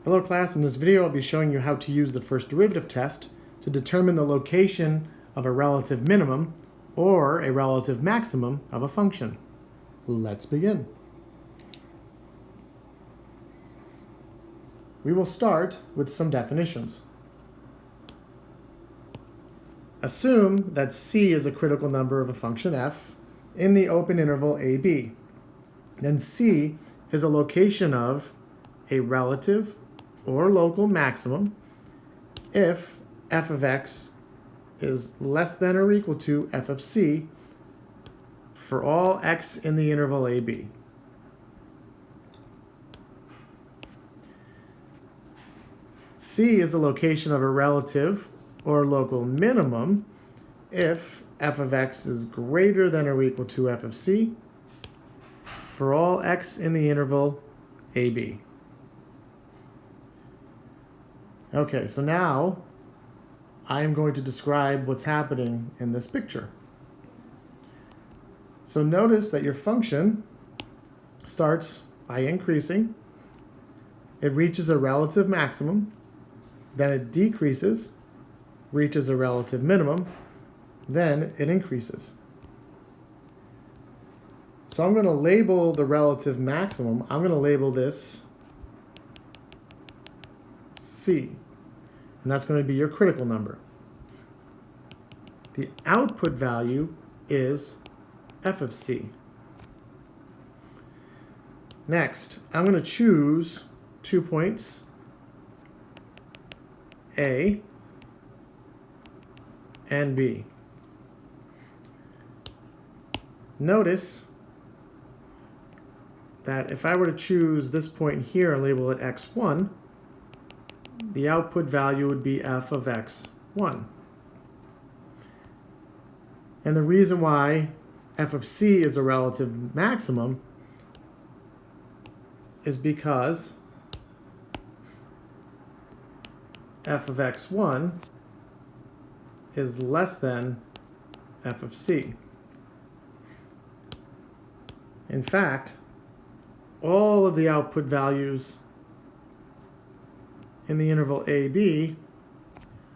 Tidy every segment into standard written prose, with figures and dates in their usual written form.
Hello class, in this video I'll be showing you how to use the first derivative test to determine the location of a relative minimum or a relative maximum of a function. Let's begin. We will start with some definitions. Assume that c is a critical number of a function f in the open interval ab. Then c is a location of a relative or local maximum if f of x is less than or equal to f of c for all x in the interval ab. C is the location of a relative or local minimum if f of x is greater than or equal to f of c for all x in the interval ab. Okay, so now I am going to describe what's happening in this picture. So notice that your function starts by increasing. It reaches a relative maximum, then it decreases, reaches a relative minimum, then it increases. So I'm going to label the relative maximum. I'm going to label this C, and that's going to be your critical number. The output value is f of c. Next, I'm going to choose 2 points, A and B. Notice that if I were to choose this point here and label it x1, the output value would be f of x1. And the reason why f of c is a relative maximum is because f of x1 is less than f of c. In fact, all of the output values in the interval AB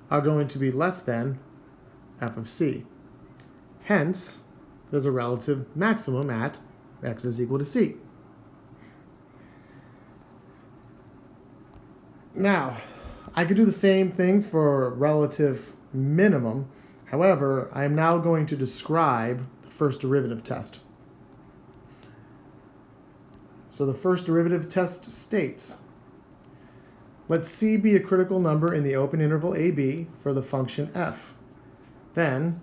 are going to be less than f of c. Hence, there's a relative maximum at x is equal to c. Now, I could do the same thing for relative minimum. However, I am now going to describe the first derivative test. So the first derivative test states, let c be a critical number in the open interval ab for the function f. Then,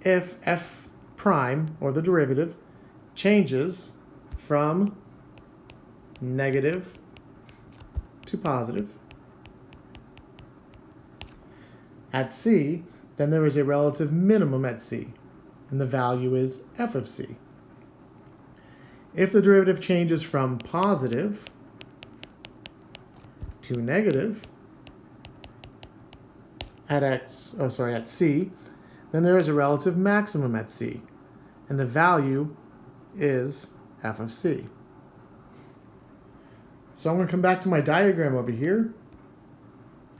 if f prime, or the derivative, changes from negative to positive at c, then there is a relative minimum at c, and the value is f of c. If the derivative changes from positive to negative at c, then there is a relative maximum at c, and the value is f of c. So I'm going to come back to my diagram over here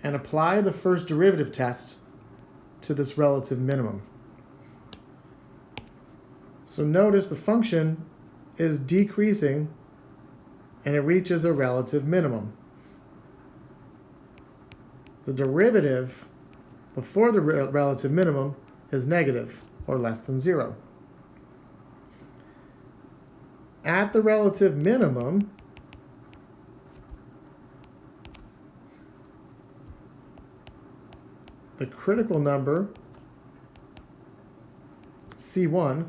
and apply the first derivative test to this relative minimum. So notice the function is decreasing and it reaches a relative minimum. The derivative before the relative minimum is negative or less than 0. At the relative minimum, the critical number, C1,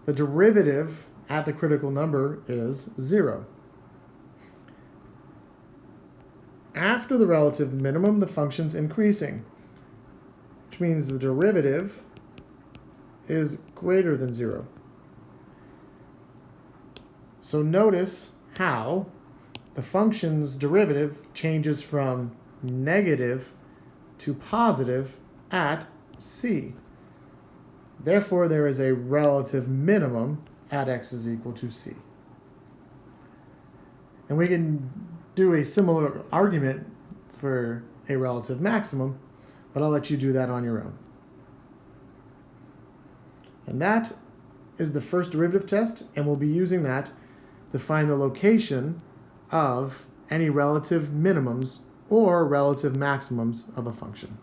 the derivative at the critical number is 0. After the relative minimum, the function's increasing, which means the derivative is greater than 0. So notice how the function's derivative changes from negative to positive at c. Therefore, there is a relative minimum at x is equal to c. And we can do a similar argument for a relative maximum, but I'll let you do that on your own. And that is the first derivative test, and we'll be using that to find the location of any relative minimums or relative maximums of a function.